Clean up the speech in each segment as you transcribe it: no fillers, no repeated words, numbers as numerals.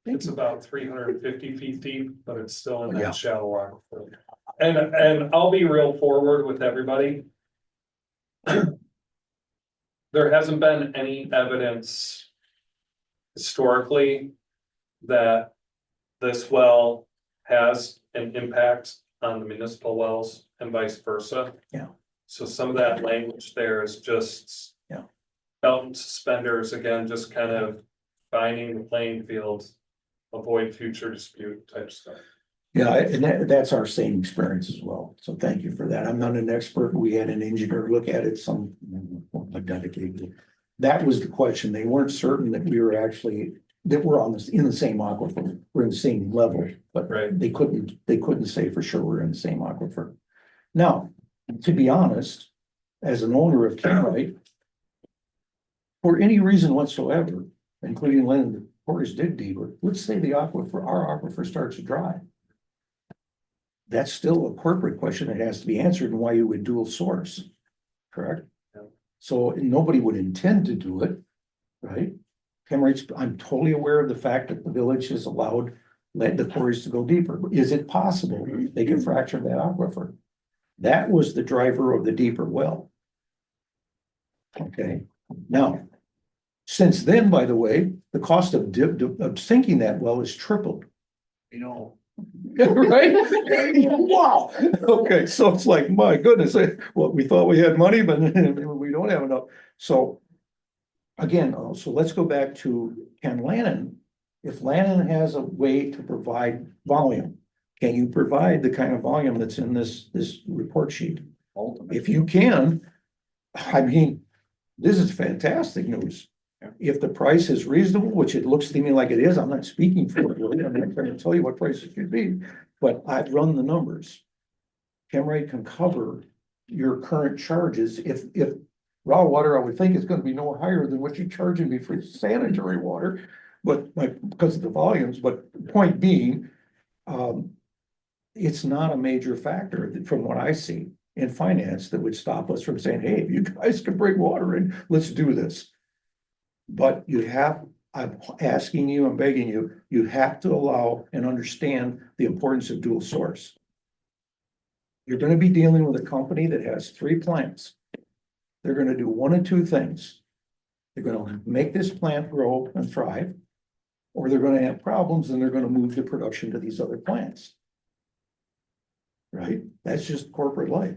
It's about 350 feet deep, but it's still in Yeah. that shallow aquifer. And I'll be real forward with everybody. There hasn't been any evidence historically that this well has an impact on the municipal wells and vice versa. Yeah. So some of that language there is just. Yeah. Belt and suspenders, again, just kind of finding the playing field, avoid future dispute type stuff. Yeah, and that's our same experience as well. So thank you for that. I'm not an expert. We had an engineer look at it a decade. That was the question. They weren't certain that we were actually, that we're on this, in the same aquifer. We're in the same level, but Right. they couldn't say for sure we're in the same aquifer. Now, to be honest, as an owner of Kenwright, for any reason whatsoever, including letting the quarries dig deeper, let's say the aquifer, our aquifer starts to dry. That's still a corporate question that has to be answered and why you would dual source, correct? Yeah. So nobody would intend to do it, right? Hemorrhage, I'm totally aware of the fact that the village has allowed the quarries to go deeper. Is it possible they can fracture that aquifer? That was the driver of the deeper well. Okay, now, since then, by the way, the cost of sinking that well is tripled. You know, Right? Wow. Okay, so it's like, my goodness, well, we thought we had money, but we don't have enough. So again, so let's go back to Ken Lannon. If Lannon has a way to provide volume, can you provide the kind of volume that's in this report sheet? ultimately, If you can, I mean, this is fantastic news. If the price is reasonable, which it looks to me like it is, I'm not speaking for it, really. I'm not trying to tell you what price it should be, but I've run the numbers. Chemrate can cover your current charges. If raw water, I would think is gonna be no higher than what you're charging me for sanitary water, but because of the volumes, but point being, it's not a major factor from what I see in finance that would stop us from saying, hey, if you guys can bring water in, let's do this. But I'm asking you, I'm begging you, you have to allow and understand the importance of dual source. You're gonna be dealing with a company that has 3 plants. They're gonna do one of 2 things. They're gonna make this plant grow and thrive, or they're gonna have problems and they're gonna move the production to these other plants. Right? That's just corporate life.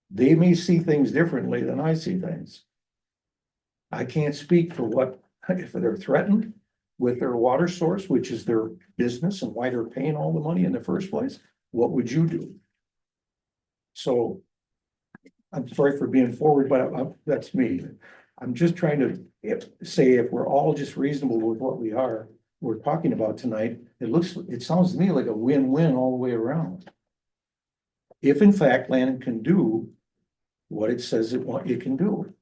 They may see things differently than I see things. I can't speak for what, if they're threatened with their water source, which is their business and why they're paying all the money in the first place, what would you do? So I'm sorry for being forward, but that's me. I'm just trying to say if we're all just reasonable with what we're talking about tonight, it sounds to me like a win-win all the way around. If in fact Lannon can do what it says it can do.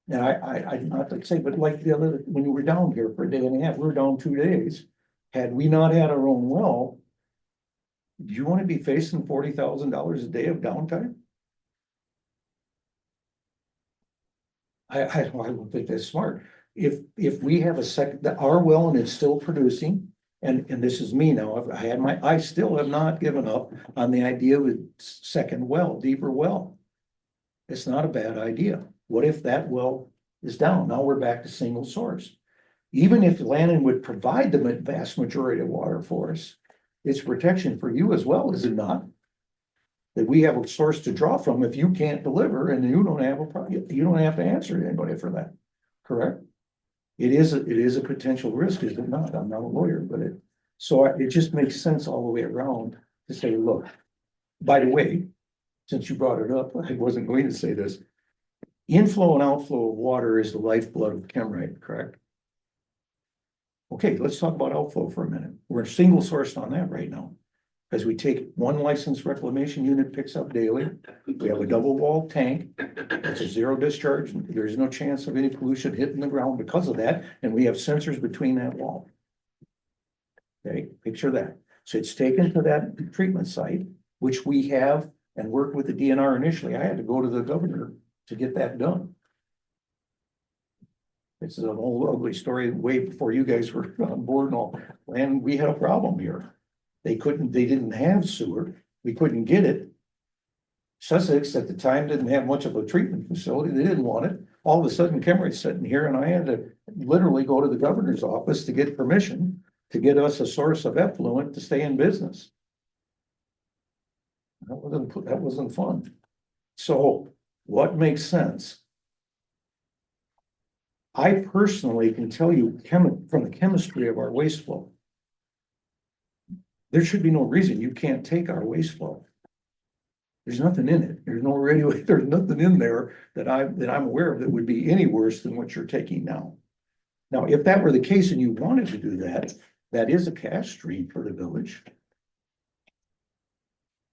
And I not to say, but like when you were down here for a day and a half, we were down 2 days. Had we not had our own well, do you want to be facing $40,000 a day of downtime? I don't think that's smart. If we have our well and it's still producing, and this is me now, I still have not given up on the idea of a second well, deeper well. It's not a bad idea. What if that well is down? Now we're back to single source. Even if Lannon would provide the vast majority of water for us, it's protection for you as well, is it not? That we have a source to draw from if you can't deliver and you don't have a problem, you don't have to answer to anybody for that, correct? It is a potential risk, is it not? I'm not a lawyer, but it just makes sense all the way around to say, look, by the way, since you brought it up, I wasn't going to say this. Inflow and outflow of water is the lifeblood of Chemrate, correct? Okay, let's talk about outflow for a minute. We're single sourced on that right now. Because we take one licensed reclamation unit picks up daily. We have a double wall tank. It's a 0 discharge. There's no chance of any pollution hitting the ground because of that. And we have sensors between that wall. Okay, picture that. So it's taken to that treatment site, which we have and worked with the DNR initially. I had to go to the governor to get that done. It's an old ugly story way before you guys were on board and all, and we had a problem here. They didn't have sewer, we couldn't get it. Sussex at the time didn't have much of a treatment facility, they didn't want it. All of a sudden, Kemmer's sitting here and I had to literally go to the governor's office to get permission to get us a source of effluent to stay in business. That wasn't fun. So what makes sense? I personally can tell you from the chemistry of our waste flow. There should be no reason you can't take our waste flow. There's nothing in it. There's nothing in there that I'm aware of that would be any worse than what you're taking now. Now, if that were the case and you wanted to do that, that is a cash stream for the village.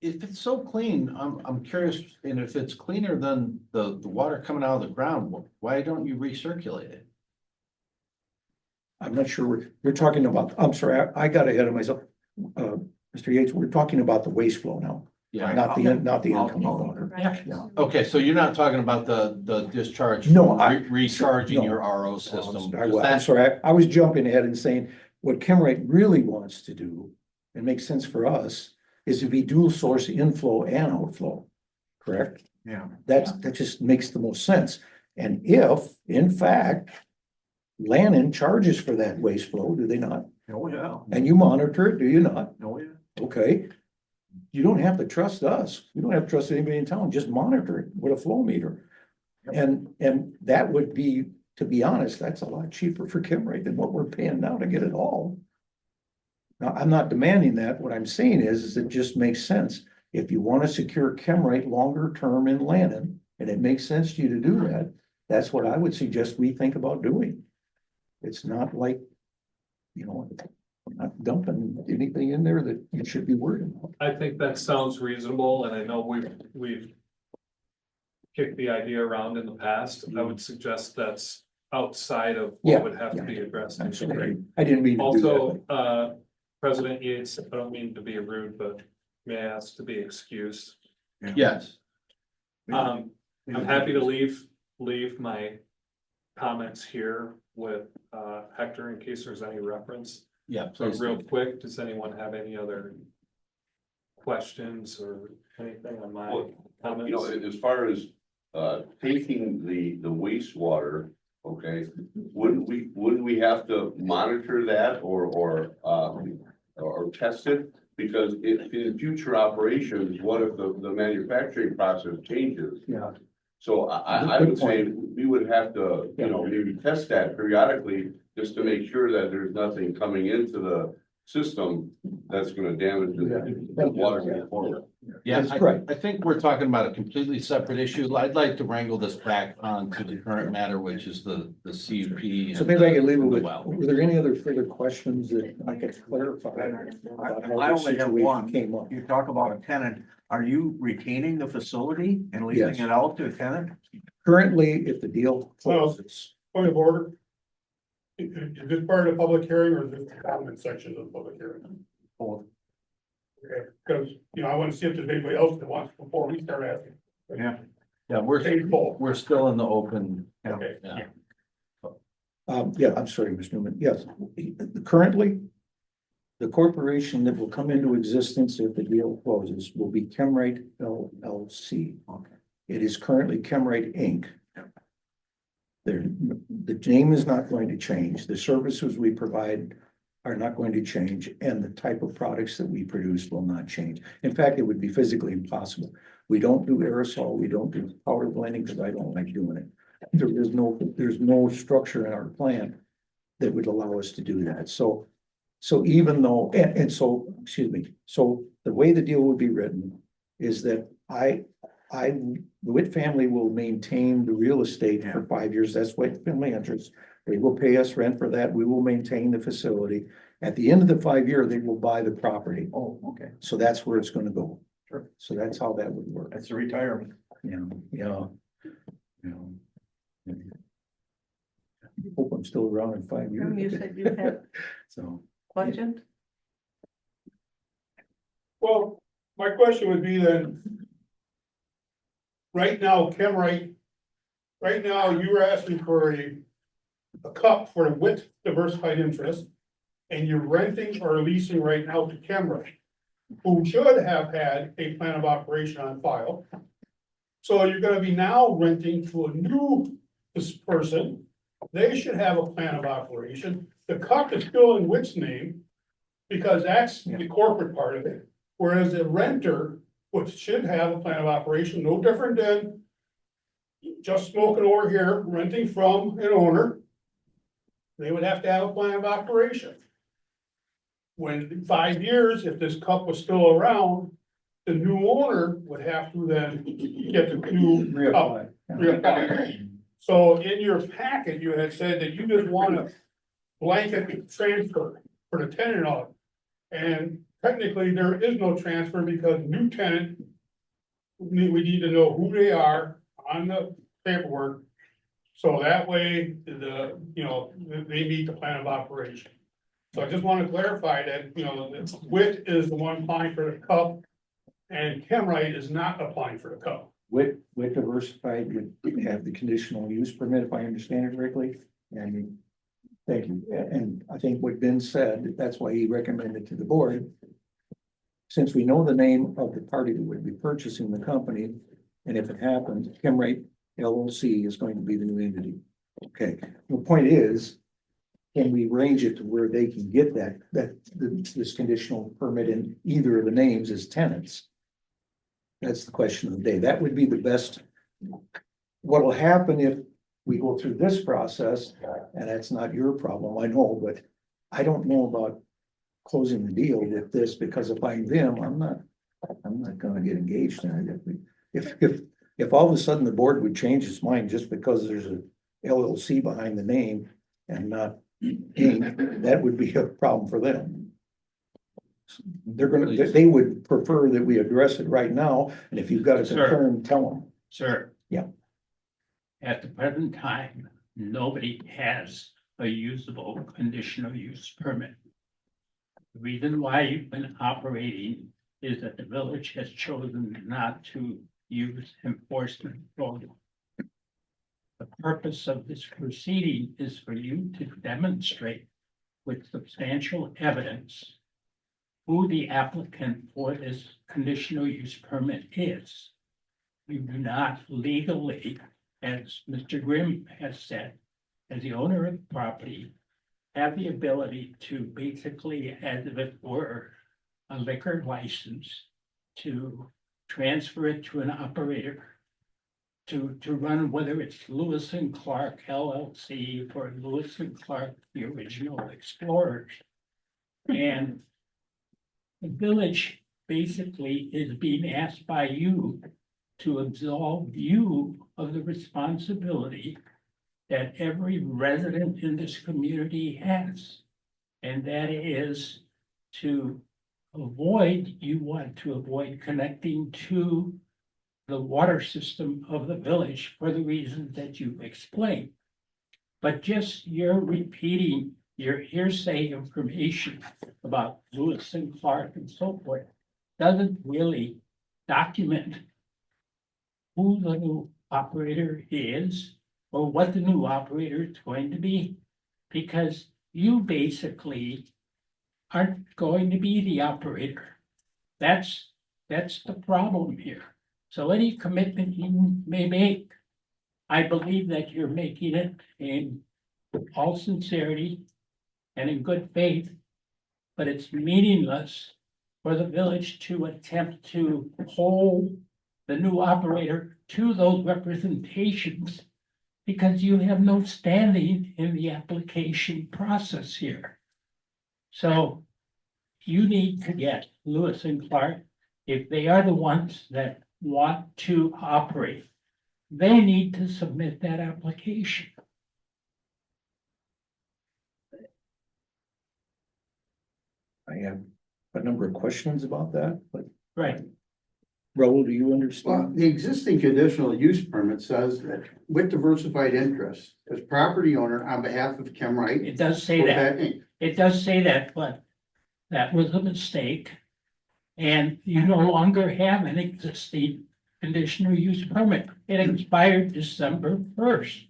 If it's so clean, I'm curious, and if it's cleaner than the water coming out of the ground, why don't you recirculate it? I'm not sure we're talking about, I'm sorry, I got ahead of myself. Mr. Yates, we're talking about the waste flow now, Yeah, not the incoming water. yeah. Okay, so you're not talking about the discharge? No, Recharging no. your RO system. I'm Because sorry, I was jumping ahead and saying what Chemrite really wants to do, and makes sense for us, is to be dual source inflow and outflow. Correct? Yeah. That just makes the most sense. And if, in fact, Lannon charges for that waste flow, do they not? Oh, yeah. And you monitor it, do you not? Oh, yeah. Okay. You don't have to trust us. You don't have to trust anybody in town. Just monitor it with a flow meter. And that would be, to be honest, that's a lot cheaper for Chemrite than what we're paying now to get it all. Now, I'm not demanding that. What I'm saying is it just makes sense. If you want to secure Chemrite longer term in Lannon, and it makes sense to you to do that, that's what I would suggest we think about doing. It's not like, you know, I'm not dumping anything in there that you should be worried about. I think that sounds reasonable, and I know we've kicked the idea around in the past. I would suggest that's outside of Yeah, what would have to be addressed. I'm sorry. I didn't mean to do that. Also, President Yates, I don't mean to be rude, but may I ask to be excused? Yes, I'm happy to leave my comments here with Hector in case there's any reference. yeah, So please. real quick, does anyone have any other questions or anything on my Well, comments? You know, as far as taking the wastewater, okay, wouldn't we have to monitor that or test it? Because if in future operations, what if the manufacturing process changes? Yeah. So I Good would say point. we would have to, you know, maybe test that periodically just to make sure that there's nothing coming into the system that's gonna damage the water going forward. Yeah, That's correct. I think we're talking about a completely separate issue. I'd like to wrangle this back onto the current matter, which is the CUP. So maybe I can leave it and the with, well. were there any other further questions that I could clarify? about how I this only have situation one. Came up. You talk about a tenant, are you retaining the facility and leasing Yes. it out to a tenant? Currently, if the deal closes, Point of order. Is this part of the public hearing or is this the comment section of the public hearing? Both. Okay, because, you know, I want to see if there's anybody else that wants before we start asking. Yeah. Yeah, we're still in the open. Okay. Yeah. yeah, I'm sorry, Ms. Newman, yes, currently. The corporation that will come into existence if the deal closes will be Chemrite LLC. Okay. It is currently Chemrite Inc. The name is not going to change. The services we provide are not going to change, and the type of products that we produce will not change. In fact, it would be physically impossible. We don't do aerosol, we don't do powder blending because I don't like doing it. There's no structure in our plant that would allow us to do that. So even though, excuse me, so the way the deal would be written is that the Witt family will maintain the real estate for 5 years. That's what family interest. They will pay us rent for that. We will maintain the facility. At the end of the 5 year, they will buy the property. Oh, okay. So that's where it's gonna go. Sure. So that's how that would work. That's a retirement. Yeah. Hope I'm still around in 5 years. You said you had So, questions? Well, my question would be then. Right now, Chemrite, right now you were asking for a cup for the WIT diversified interest, and you're renting or leasing right now to Camera, who should have had a plan of operation on file. So you're gonna be now renting to a new person. They should have a plan of operation. The cup is still in WIT's name, because that's the corporate part of it. Whereas the renter, which should have a plan of operation, no different than just smoking over here, renting from an owner. They would have to have a plan of operation. When in 5 years, if this cup was still around, the new owner would have to then get the new cup reapplied. So in your packet, you had said that you just want a blanket transfer for the tenant of it. And technically, there is no transfer because new tenant, we need to know who they are on the paperwork. So that way, they meet the plan of operation. So I just want to clarify that, WIT is the one applying for the cup, and Chemrite is not applying for the cup. With diversified, you have the conditional use permit, if I understand it correctly, and thank you, and I think what Ben said, that's why he recommended to the board. Since we know the name of the party that would be purchasing the company, and if it happens, Chemrite LLC is going to be the new entity. Okay, the point is, can we arrange it to where they can get this conditional permit in either of the names as tenants? That's the question of the day. That would be the best. What'll happen if we go through this process, and that's not your problem, I know, but I don't know about closing the deal with this, because if I'm them, I'm not gonna get engaged in it. If all of a sudden the board would change its mind just because there's a LLC behind the name and not Inc., that would be a problem for them. They would prefer that we address it right now, and if you've got a Sir. concern, tell them. Sir. Yeah. At the present time, nobody has a usable conditional use permit. The reason why you've been operating is that the village has chosen not to use enforcement program. The purpose of this proceeding is for you to demonstrate with substantial evidence who the applicant for this conditional use permit is. You do not legally, as Mr. Grimm has said, as the owner of the property, have the ability to basically, as if it were a liquor license, to transfer it to an operator to run, whether it's Lewis and Clark LLC or Lewis and Clark, the original explorers. And the village basically is being asked by you to absolve you of the responsibility that every resident in this community has. And that is to avoid, you want to avoid connecting to the water system of the village for the reasons that you've explained. But just you're repeating your hearsay information about Lewis and Clark and so forth doesn't really document who the new operator is or what the new operator is going to be, because you basically aren't going to be the operator. That's the problem here. So any commitment you may make, I believe that you're making it in all sincerity and in good faith, but it's meaningless for the village to attempt to hold the new operator to those representations because you have no standing in the application process here. So you need to get Lewis and Clark, if they are the ones that want to operate, they need to submit that application. I have a number of questions about that, but Right. Raul, do you Well, understand? the existing conditional use permit says that with diversified interest as property owner on behalf of Chemrite. It does say that. Inc. It does say that, but that was a mistake. And you no longer have an existing conditional use permit. It expired December 1st.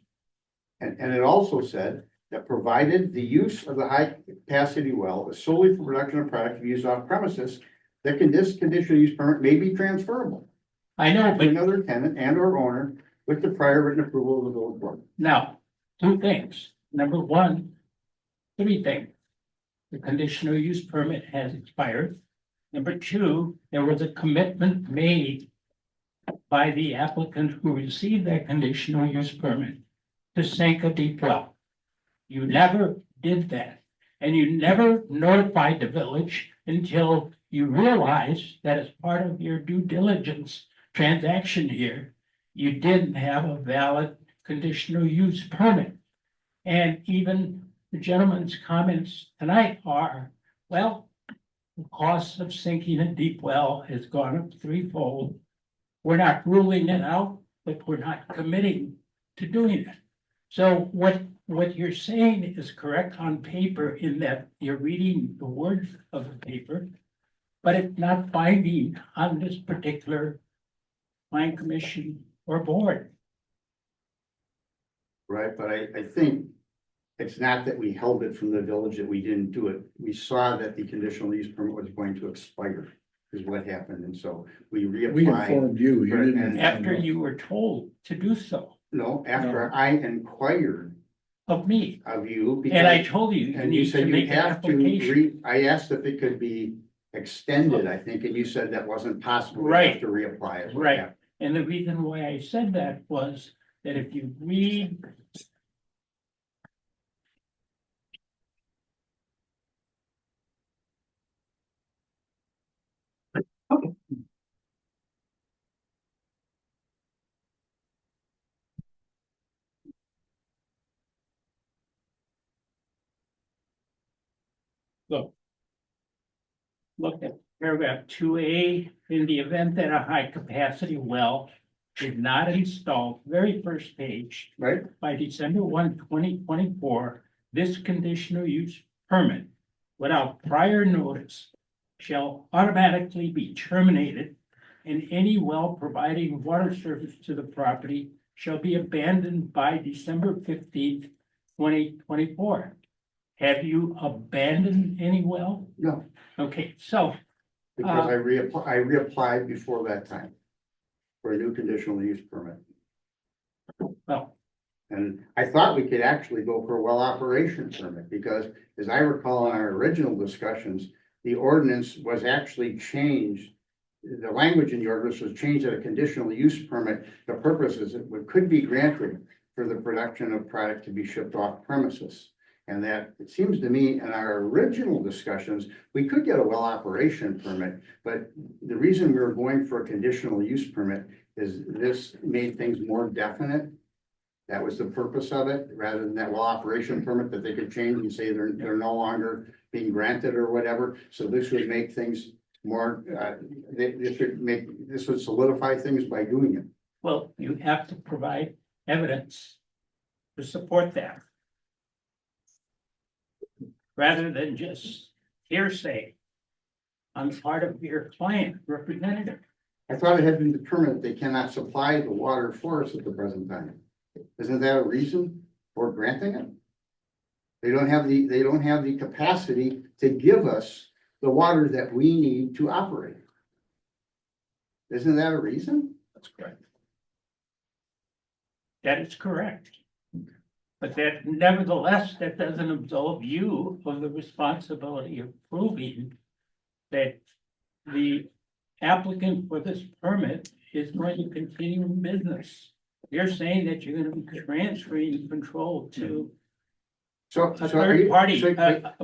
And it also said that provided the use of the high capacity well is solely for production of product to be used off premises, that this conditional use permit may be transferable I know, to but another tenant and or owner with the prior written approval of the village board. now, two things. Number one, three things. The conditional use permit has expired. Number two, there was a commitment made by the applicant who received that conditional use permit to sink a deep well. You never did that, and you never notified the village until you realized that as part of your due diligence transaction here, you didn't have a valid conditional use permit. And even the gentleman's comments tonight are, well, the cost of sinking a deep well has gone up threefold. We're not ruling it out, but we're not committing to doing it. So what you're saying is correct on paper in that you're reading the words of the paper, but it's not binding on this particular plan commission or board. Right, but I think it's not that we held it from the village that we didn't do it. We saw that the conditional use permit was going to expire is what happened. And so we We reapplied. informed you, you Right, didn't. and After you were told to do so No, after I inquired of me, of you. and I because- told you, you And you need to said you make an have to application. I asked if it could be extended, I think, and you said that wasn't possible. We have Right. to reapply it. Right. And the reason why I said that was that if you read look at paragraph 2A, in the event that a high capacity well is not installed, very first page, Right, by December 1, 2024, this conditional use permit without prior notice shall automatically be terminated, and any well providing water service to the property shall be abandoned by December 15th, 2024. Have you abandoned any well? no, Okay, so because I reapplied before that time for a new conditional use permit. well, And I thought we could actually go for a well operation permit, because as I recall in our original discussions, the ordinance was actually changed. The language in the ordinance was changed at a conditional use permit. The purpose is it could be granted for the production of product to be shipped off premises. And that, it seems to me, in our original discussions, we could get a well operation permit, but the reason we were going for a conditional use permit is this made things more definite. That was the purpose of it, rather than that well operation permit that they could change and say they're no longer being granted or whatever. So this would make things more, this would solidify things by doing it. well, you have to provide evidence to support that. Rather than just hearsay on part of your client representative. I thought it had been determined that they cannot supply the water for us at the present time. Isn't that a reason for granting it? They don't have the capacity to give us the water that we need to operate. Isn't that a reason? That's correct. That is correct. But that nevertheless, that doesn't absolve you of the responsibility of proving that the applicant for this permit is going to continue in business. You're saying that you're gonna be transferring control to So, a so are third you, party. so a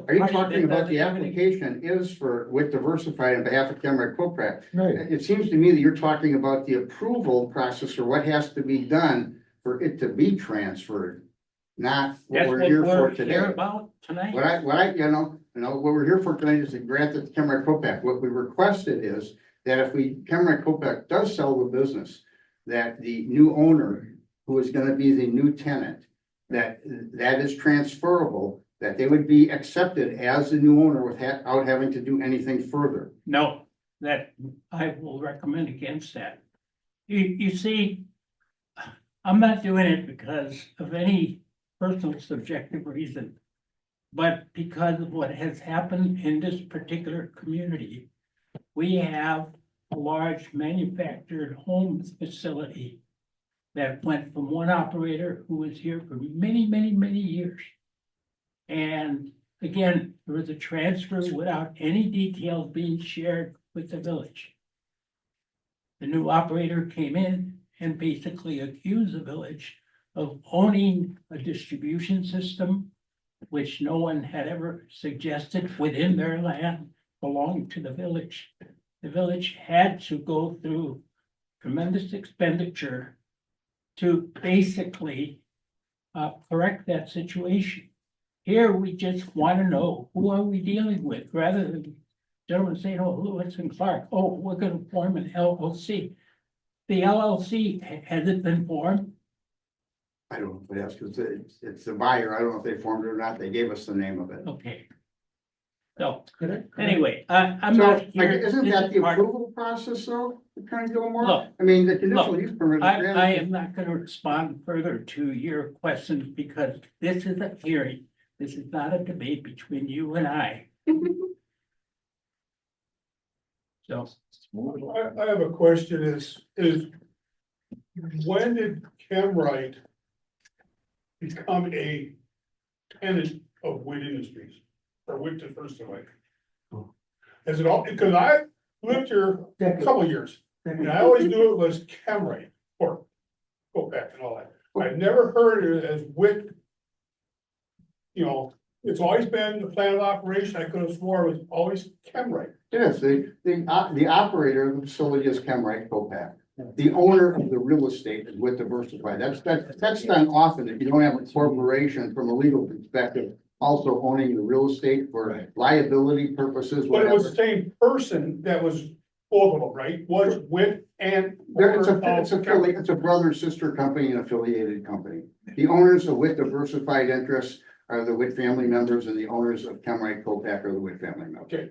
are you party talking that about doesn't the have any- application is for, with Diversified on behalf of Cameron Coprac? Right, It seems to me that you're talking about the approval process or what has to be done for it to be transferred, not what That's we're what here for we're today. here about tonight. What we're here for tonight is to grant it to Cameron Copac. What we requested is that if Cameron Copac does sell the business, that the new owner, who is gonna be the new tenant, that is transferable, that they would be accepted as the new owner without having to do anything further. No, that I will recommend against that. You see, I'm not doing it because of any personal subjective reason. But because of what has happened in this particular community, we have a large manufactured homes facility that went from one operator who was here for many, many, many years. And again, there was a transfer without any details being shared with the village. The new operator came in and basically accused the village of owning a distribution system which no one had ever suggested within their land belonged to the village. The village had to go through tremendous expenditure to basically correct that situation. Here, we just want to know, who are we dealing with, rather than gentlemen saying, oh, Lewis and Clark, oh, we're gonna form an LLC. The LLC, has it been formed? I don't know if that's, because it's the buyer. I don't know if they formed it or not. They gave us the name of it. Okay. So, anyway, I'm So, not like, here. isn't this that is the part- approval process though, Attorney Gilmore? Look, I mean, the conditional use permit. is I granted- am not gonna respond further to your questions because this is a hearing. This is not a debate between you and I. So, I have a question is when did Chemrite become a tenant of Wood Industries or Wood Diversified? Is it all, because I lived here a couple of years and I always knew it was Chemrite or go back and all that. I've never heard it as Witt. You know, it's always been the plan of operation. I could have swore it was always Chemrite. Yes, the operator of the facility is Chemrite Copac. The owner of the real estate is with Diversified. That's done often if you don't have a corporation from a legal perspective. Also owning the real estate for liability purposes, But it was the whatever. same person that was both of them, right? Was Witt and. It's a brother, sister company and affiliated company. The owners of Witt Diversified Interests are the Witt family members and the owners of Chemrite Copac are the Witt family members. Okay,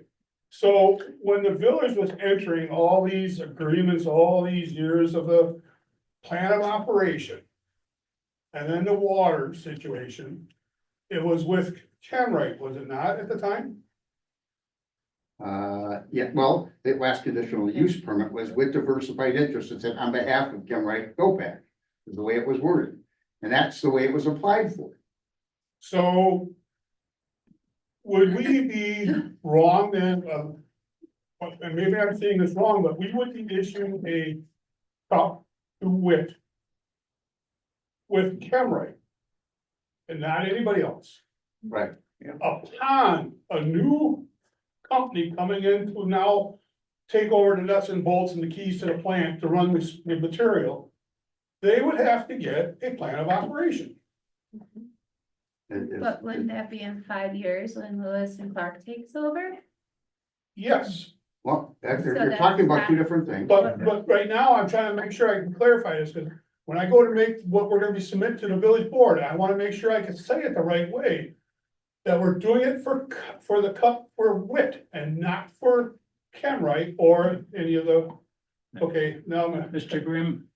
so when the village was entering all these agreements, all these years of the plan of operation. And then the water situation, it was with Chemrite, was it not at the time? Yeah, well, the last conditional use permit was with Diversified Interests. It said on behalf of Chemrite Copac, is the way it was worded. And that's the way it was applied for. So. Would we be wrong then, and maybe I'm saying this wrong, but we would be issuing a cup to Witt. With Chemrite. And not anybody else. Right. Upon a new company coming in to now take over the nuts and bolts and the keys to the plant to run this the material, they would have to get a plan of operation. But wouldn't that be in 5 years when Lewis and Clark takes over? Yes, Well, So you're that's talking about two not- different things. but right now I'm trying to make sure I can clarify this, because when I go to make what we're gonna be submitting to the village board, I wanna make sure I can say it the right way. That we're doing it for the cup for Witt and not for Chemrite or any of the, okay, now I'm gonna. Mr. Grimm,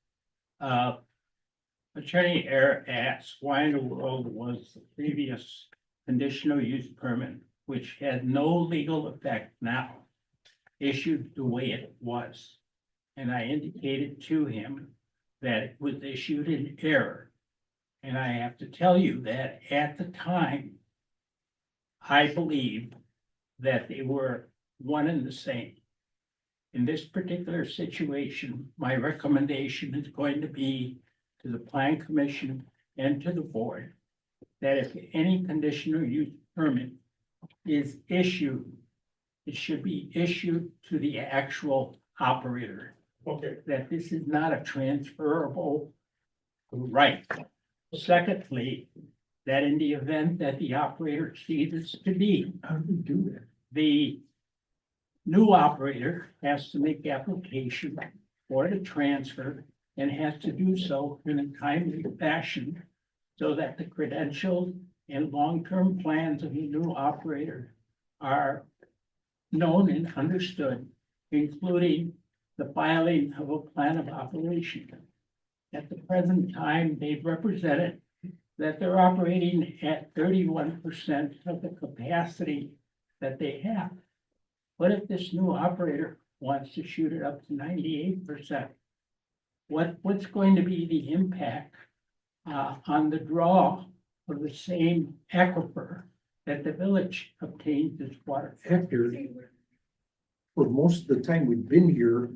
Attorney Air asks, why in the world was the previous conditional use permit, which had no legal effect now, issued the way it was? And I indicated to him that it was issued in error. And I have to tell you that at the time, I believed that they were one and the same. In this particular situation, my recommendation is going to be to the Plan Commission and to the board, that if any conditional use permit is issued, it should be issued to the actual operator, Okay, that this is not a transferable right. Secondly, that in the event that the operator ceases to be, How do we do that? the new operator has to make application for the transfer and has to do so in a timely fashion so that the credentials and long-term plans of the new operator are known and understood, including the filing of a plan of operation. At the present time, they've represented that they're operating at 31% of the capacity that they have. What if this new operator wants to shoot it up to 98%? What's going to be the impact on the draw of the same aquifer that the village obtains its water? Hector, for most of the time we've been here,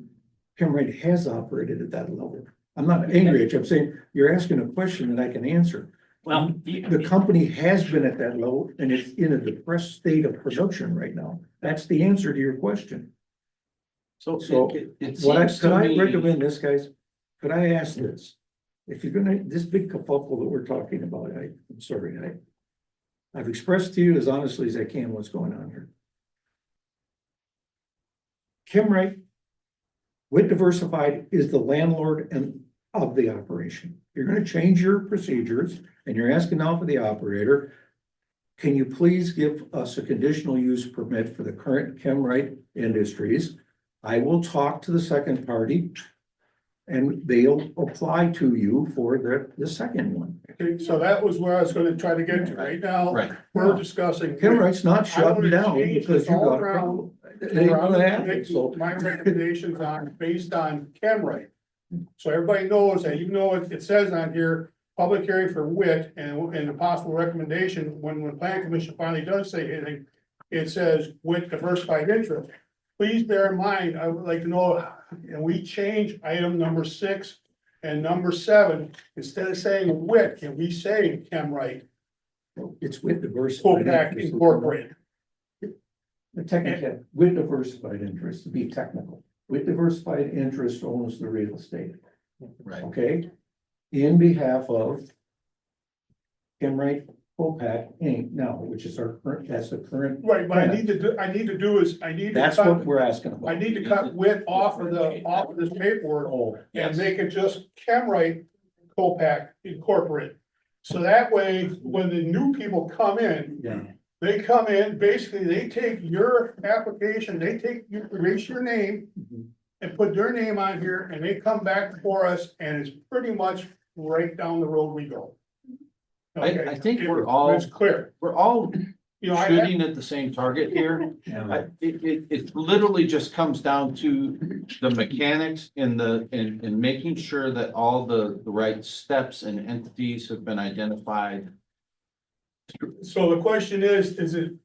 Chemrite has operated at that level. I'm not angry at you, I'm saying, you're asking a question that I can answer. Well, The company has been at that level and it's in a depressed state of production right now. That's the answer to your question. So So, it What seems could to I me, recommend this, guys? Could I ask this? If you're gonna, this big kerfuffle that we're talking about, I'm sorry, I've expressed to you as honestly as I can what's going on here. Chemrite, with Diversified, is the landlord and of the operation. You're gonna change your procedures and you're asking now for the operator. Can you please give us a conditional use permit for the current Chemrite Industries? I will talk to the second party. And they'll apply to you for the second one. Okay, so that was where I was gonna try to get to. Right now, right, we're discussing. Chemrite's not I shutting wanna down change because this you all got a around problem. It ain't gonna happen, so. My recommendations on, based on Chemrite. So everybody knows that, even though it says on here, public hearing for WIT and a possible recommendation, when the planning commission finally does say anything, it says WIT diversified interest. Please bear in mind, I would like to know, and we change item number 6 and number 7, instead of saying WIT, can we say Chemrite, It's with diversified. Copac interest. Incorporated? The technical, with diversified interest, to be technical, with diversified interest owns the real estate, right. okay? In behalf of Chemrite Copac Inc. now, which is our current, that's the current. Right, but I need to do is, I need to That's what cut, we're asking I about. need to cut WIT off of this paperwork. Oh, And Yes. make it just Chemrite Copac Incorporated. So that way, when the new people come in, yeah, they come in, basically, they take your application, they take, you erase your name. Mhm. And put their name on here, and they come back for us, and it's pretty much right down the road we go. Okay, I think it- we're all- It's clear, We're all you know, shooting at the same target here. yeah. It literally just comes down to the mechanics in making sure that all the right steps and entities have been identified. so the question is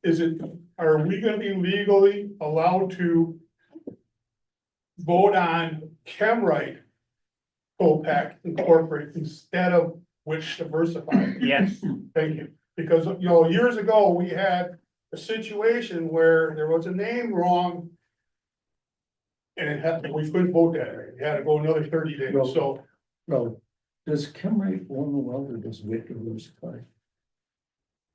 it, are we gonna be legally allowed to vote on Chemrite Copac Incorporated instead of which diversified? yes, Thank you, because, you know, years ago, we had a situation where there was a name wrong. And it had, we couldn't vote that, it had to go another 30 days, so, Well, does Chemrite own the well or does WIT diversify?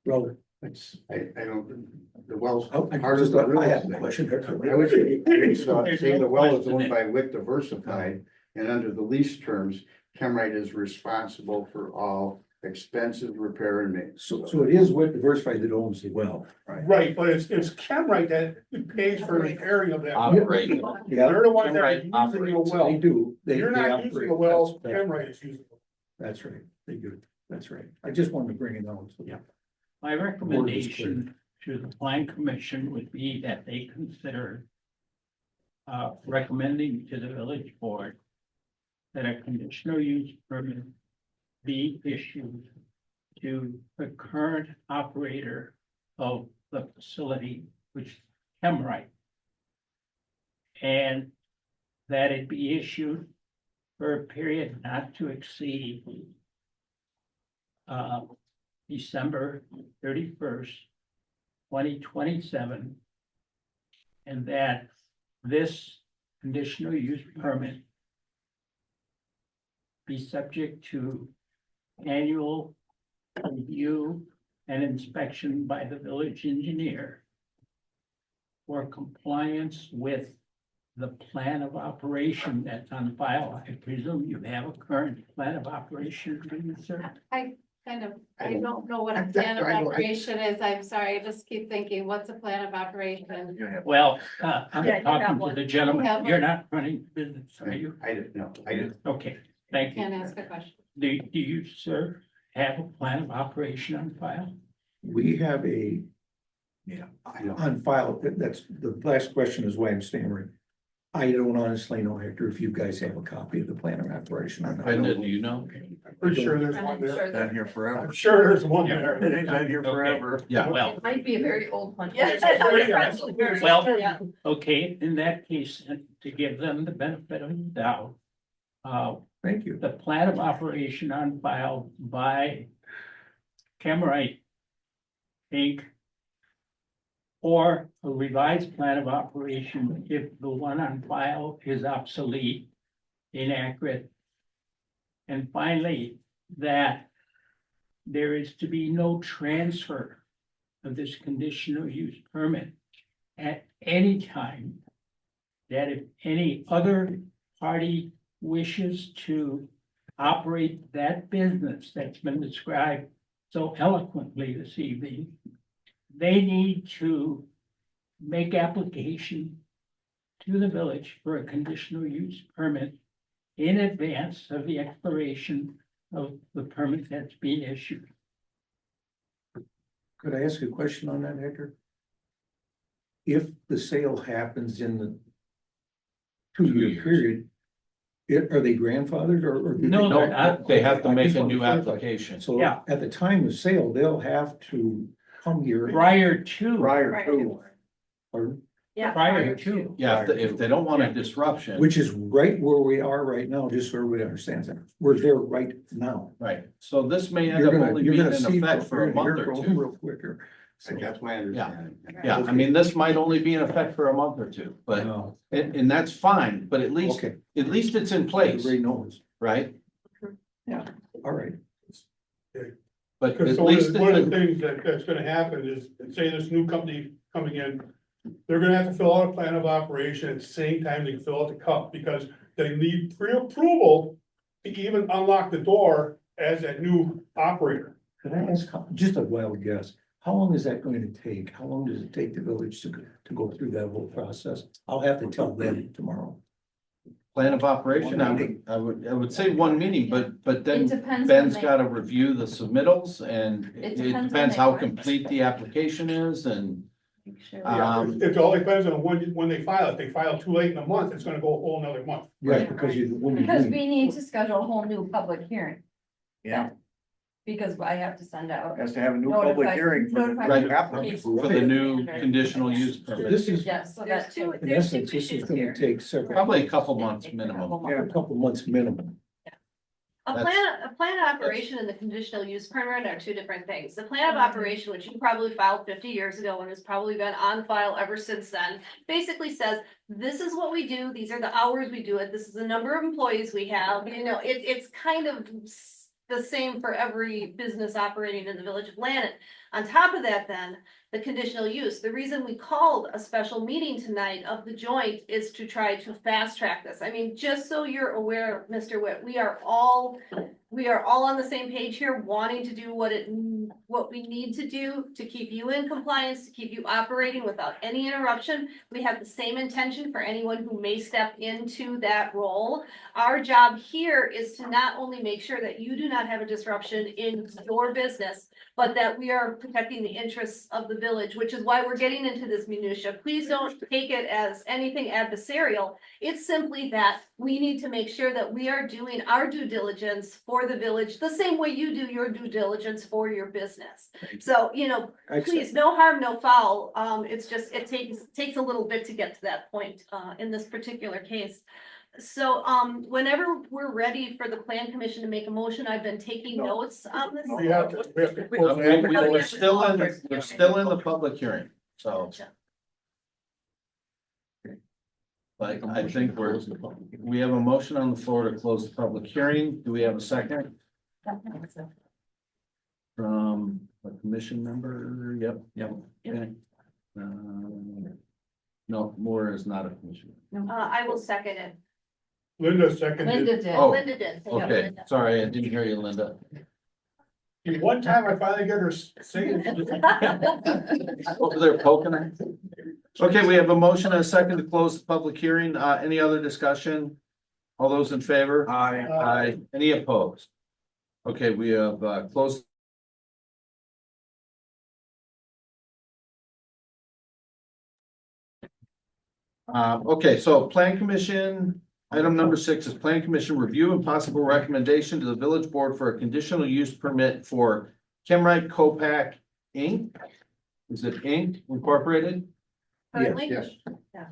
Well, it's, I don't, the well's I part of the real I have a estate. question. I would say the well is owned by WIC Diversified, and under the lease terms, Chemrite is responsible for all expenses, repair and maintenance. So it is WIT diversified that owns the well. right, but it's Chemrite that pays for the repairing of that. Operate. Yeah, They're the ones that are Chemrite using the operates. they well, do. you're They not using operate. the well, That's- Chemrite is using. That's right, they do, that's right. I just wanted to bring it out. So, Yeah. my recommendation to the plan commission would be that they consider recommending to the village board that a conditional use permit be issued to the current operator of the facility, which is Chemrite. And that it be issued for a period not to exceed December 31st, 2027. And that this conditional use permit be subject to annual review and inspection by the village engineer for compliance with the plan of operation that's on file. I presume you have a current plan of operation, do you, sir? I don't know what a plan of operation is. I'm sorry. I just keep thinking, what's a plan of operation? Well, I'm Yeah, you have talking to one. the You gentleman. have You're one. not running business, are you? I didn't know, I didn't. Okay, thank Can't you. ask a question. Do you, sir? have a plan of operation on file? We have a Yeah. I don't. on file, that's, the last question is why I'm stammering. I don't honestly know, Hector, if you guys have a copy of the plan of operation or not. Brenda, do you know? I'm pretty sure there's one I'm there. sure Been here I'm forever. sure there's one there. It ain't been here Okay. forever. Yeah, Well, It might be a very old one. well, okay, in that case, and to give them the benefit of the doubt. Thank you. The plan of operation on file by Camerite Inc. Or a revised plan of operation if the one on file is obsolete, inaccurate. And finally, that there is to be no transfer of this conditional use permit at any time. That if any other party wishes to operate that business that's been described so eloquently this evening, they need to make application to the village for a conditional use permit in advance of the expiration of the permit that's being issued. Could I ask a question on that, Hector? If the sale happens in the 2-year years. period, are they grandfathered or? do No, they- they're not. They have to I make just a want to new clarify. application. So Yeah. at the time of sale, they'll have to come here. Prior to, Prior to. Or- prior to, Yeah, if they don't want a disruption, Which is right where we are right now, just so everybody understands that. We're there right now. right, so this may end You're up gonna, only you're being gonna in see. effect for a you're month gonna or hear two. real quicker. So, That's my understanding. Yeah, I mean, this might only be in effect for a month or two, but, no, and that's fine, but at least okay, it's in place, everybody knows. right? All right. But Because at so least, one of it's the things that's gonna happen is, say this new company coming in, they're gonna have to fill out a plan of operation at the same time they fill out the cup, because they need pre-approval to even unlock the door as that new operator. Could I ask, just a wild guess, how long is that going to take? How long does it take the village to go through that whole process? I'll have to tell them tomorrow. plan of operation, I would say one meeting, but It then depends. Ben's when gotta review the submittals and It it depends when depends they how work. complete the application is and. they make sure- It all depends on when they file. If they file too late in the month, it's gonna go a whole nother month. Right, because you, when you Because leave, we need to schedule a whole new public hearing, Yeah, because I have to send out. has to have a new public Notify- hearing for the notify new applicant. For the new conditional use permit, this is, Yes, so There's that's. two- in essence, this is gonna take several, probably a couple months minimum. a couple months minimum. A That's- plan of operation and the conditional use permit are two different things. The plan of operation, which you probably filed 50 years ago and has probably been on file ever since then, basically says, this is what we do, these are the hours we do it, this is the number of employees we have, it's kind of the same for every business operating in the village of Lannet. On top of that, then, the conditional use, the reason we called a special meeting tonight of the joint is to try to fast track this. I mean, just so you're aware, Mr. Witt, we are all on the same page here, wanting to do what we need to do to keep you in compliance, to keep you operating without any interruption. We have the same intention for anyone who may step into that role. Our job here is to not only make sure that you do not have a disruption in your business, but that we are protecting the interests of the village, which is why we're getting into this minutia. Please don't take it as anything adversarial. It's simply that we need to make sure that we are doing our due diligence for the village, the same way you do your due diligence for your business. So, please, no harm, no foul. It's just, it takes a little bit to get to that point, in this particular case. So, whenever we're ready for the plan commission to make a motion, I've been taking notes on this. We have to. We're still in the public hearing, so. But I think we have a motion on the floor to close the public hearing. Do we have a second from a commission member? Yep. Okay. No, Moore is not a commissioner. I will second it. Linda seconded. Linda did. Oh, Linda did. Thank you, okay, Linda. sorry, I didn't hear you, Linda. One time I finally get her saying. Over there poking her. Okay, we have a motion and a second to close the public hearing. Any other discussion? All those in favor? Aye. Aye. Any opposed? Okay, we have closed. Okay, so Plan Commission, item number 6 is Plan Commission review and possible recommendation to the village board for a conditional use permit for Chemrite Copac Inc. Is it Inc. Incorporated? Currently, Yes,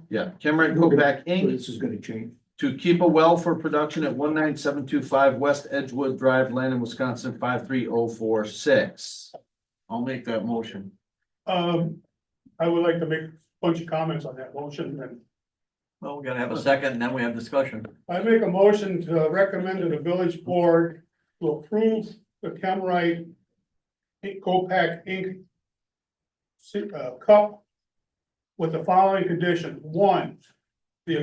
Yeah, Chemrite Copac Inc. This is gonna change. To keep a well for production at 19725 West Edgewood Drive, Landon, Wisconsin, 53046. I'll make that motion. I would like to make a bunch of comments on that motion, and Well, we gotta have a second and then we have discussion. I make a motion to recommend to the village board to approve the Chemrite Copac Inc. Cup with the following condition. One, the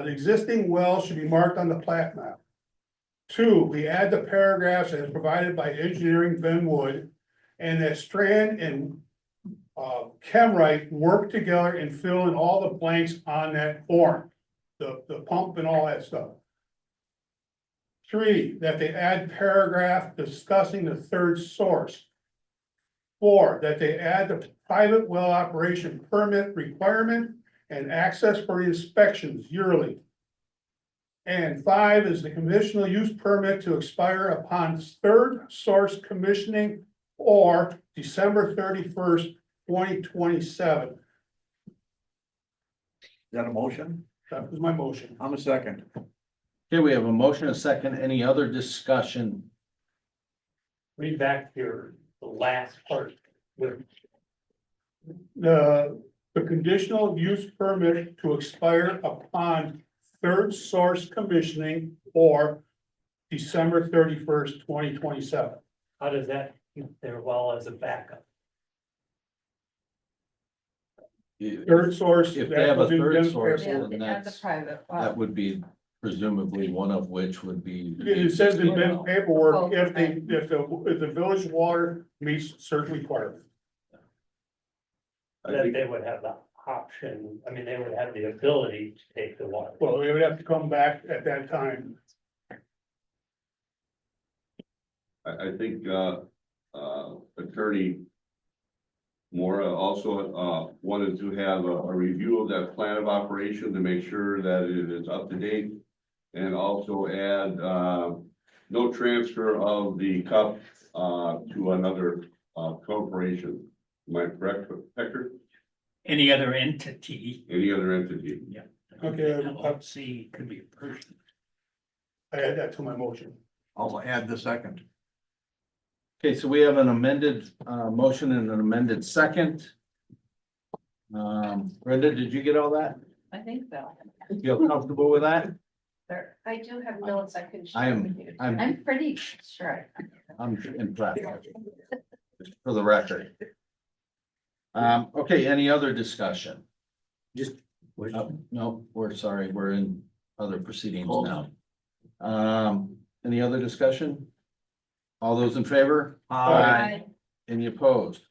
existing well should be marked on the plat map. 2, we add the paragraphs as provided by engineering Ben Wood, and that Strand and Chemrite work together and fill in all the blanks on that form, the pump and all that stuff. 3, that they add paragraph discussing the third source. 4, that they add the private well operation permit requirement and access for inspections yearly. And 5 is the conditional use permit to expire upon third source commissioning or December 31st, 2027. Is that a motion? That was my motion. I'm a second. Okay, we have a motion, a second. Any other discussion? Read back here, the last part. The conditional use permit to expire upon third source commissioning or December 31st, 2027. How does that keep their well as a backup? Third source. If they have a third source, Yeah, then they add the that's, private well. that would be presumably one of which would be. It says in Ben's paperwork, if the village water meets certain requirements. I think, They would have the option, I mean, they would have the ability to take the water. Well, we would have to come back at that time. I think, Attorney Mora also, wanted to have a review of that plan of operation to make sure that it is up to date. And also add, no transfer of the cup, to another, corporation. Am I correct, Hector? Any other entity. Any other entity? Okay, LLC could be a person. I add that to my motion. I'll add the second. Okay, so we have an amended motion and an amended second. Brenda, did you get all that? I think so. Feel comfortable with that? There, I do have notes I can share. I am- with you. I'm pretty sure. I'm impressed. Just for the record. Okay, any other discussion? Just. No, we're sorry, we're in other proceedings now. Any other discussion? All those in favor? Any opposed?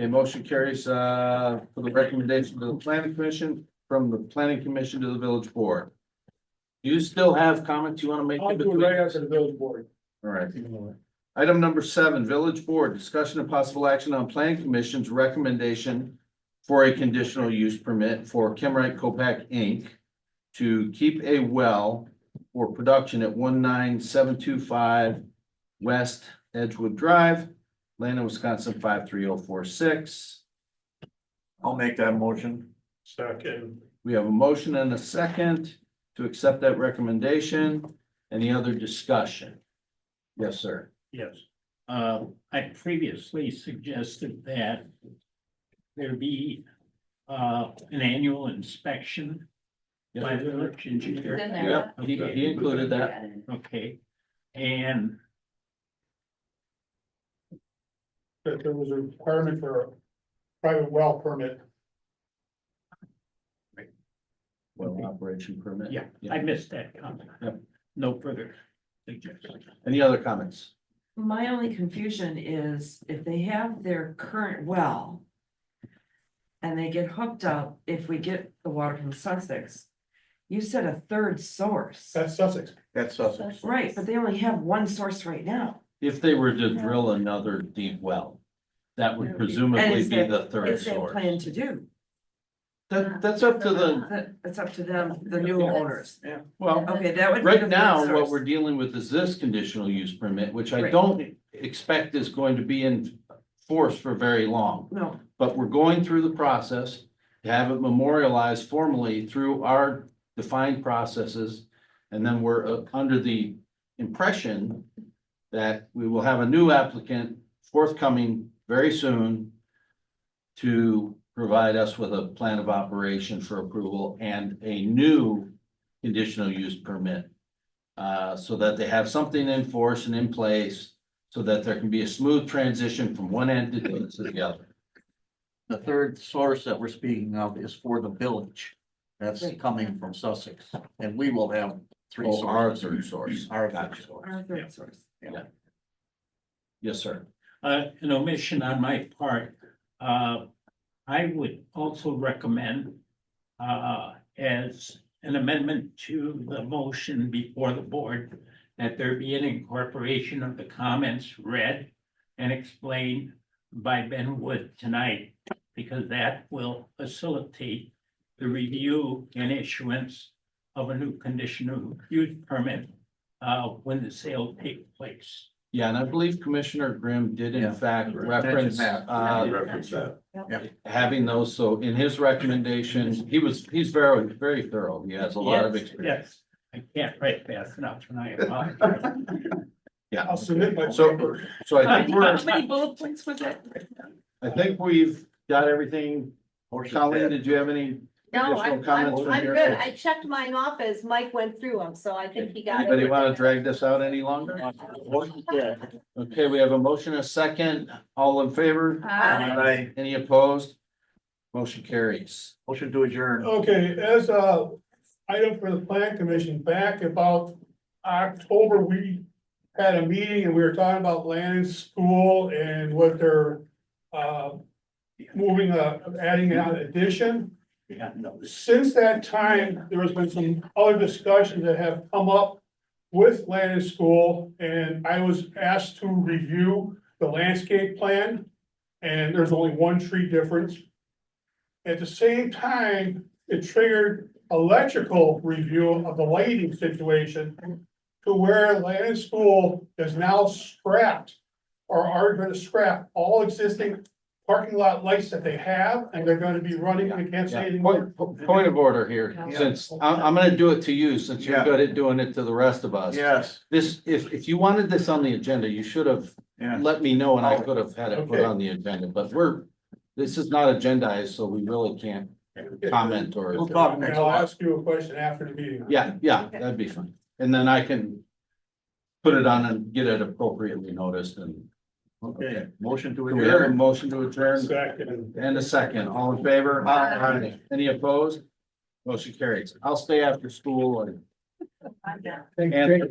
Okay, motion carries for the recommendation to the planning commission, from the planning commission to the village board. Do you still have comments you want to make? I'll in do it between? right after the village board. All right. Item number 7, village board, discussion of possible action on planning commission's recommendation for a conditional use permit for Chemrite Copac Inc. to keep a well for production at 19725 West Edgewood Drive, Landon, Wisconsin, 53046. I'll make that motion. Second. We have a motion and a second to accept that recommendation. Any other discussion? Yes, sir. Yes. I previously suggested that there be an annual inspection by the village engineer. It's in Yeah, there. he included that. Okay, and That there was a requirement for a private well permit. Well, operation permit. yeah, I missed that comment. Yep. No further suggestions. Any other comments? My only confusion is if they have their current well and they get hooked up, if we get the water from Sussex, you said a third source. That's Sussex. That's Sussex. Right, but they only have one source right now. if they were to drill another deep well, that would And presumably is be that- the third Is that source. plan to do? That's up to the, It's up to them, the new owners. well, Okay, that would. be the right third now, what source. we're dealing with is this conditional use permit, which I Right. don't expect is going to be in force for very long. No, But we're going through the process to have it memorialized formally through our defined processes. And then we're under the impression that we will have a new applicant forthcoming very soon to provide us with a plan of operation for approval and a new conditional use permit. So that they have something in force and in place so that there can be a smooth transition from one entity to the other. The third source that we're speaking of is for the village. That's Right. coming from Sussex, and we will have three Oh, our sources. third source. Our Gotcha. third source. our third source. Yes, sir. An omission on my part, I would also recommend, as an amendment to the motion before the board, that there be an incorporation of the comments read and explained by Ben Wood tonight, because that will facilitate the review and issuance of a new conditional use permit, when the sale takes place. Yeah, and I believe Commissioner Grimm did in Yeah. fact reference, that. Reference that. having those, so in his recommendation, he's very, very thorough. He has a lot of Yes, experience. yes. I can't write fast enough tonight. I apologize. Yeah, I'll submit my So- paper. so I think How we're, many bullet points was it? I think we've got everything. Horses Colleen, dead. did you have any? No, Additional I'm comments from your good. side? I checked mine off as Mike went through them, so I think he got it. Anybody want to drag this out any longer? Horses dead. Okay, we have a motion, a second. All in favor? Aye. Any opposed? Motion carries. Motion to adjourn. Okay, as a item for the plan commission, back about October, we had a meeting and we were talking about land and school and what they're moving, adding an addition. Yeah, no. Since that time, there has been some other discussions that have come up with land and school, and I was asked to review the landscape plan. And there's only one tree difference. At the same time, it triggered electrical review of the lighting situation to where land and school is now scrapped or are gonna scrap all existing parking lot lights that they have, and they're gonna be running, I can't say Yeah, anymore. point of order here, since I'm gonna do it to you, since you're Yeah. good at doing it to the rest of us. Yes, This, if you wanted this on the agenda, you should have yeah. let me know and I could have had it put Okay. on the agenda, but this is not agendized, so we really can't comment or. We'll talk And next I'll month. ask you a question after the meeting. Yeah, that'd be fine. And then I can put it on and get it appropriately noticed and. Okay, motion to Do we have a adjourn. motion to adjourn Second. and a second? All in favor? Aye. Any opposed? Motion carries. I'll stay after school and. I'm down. And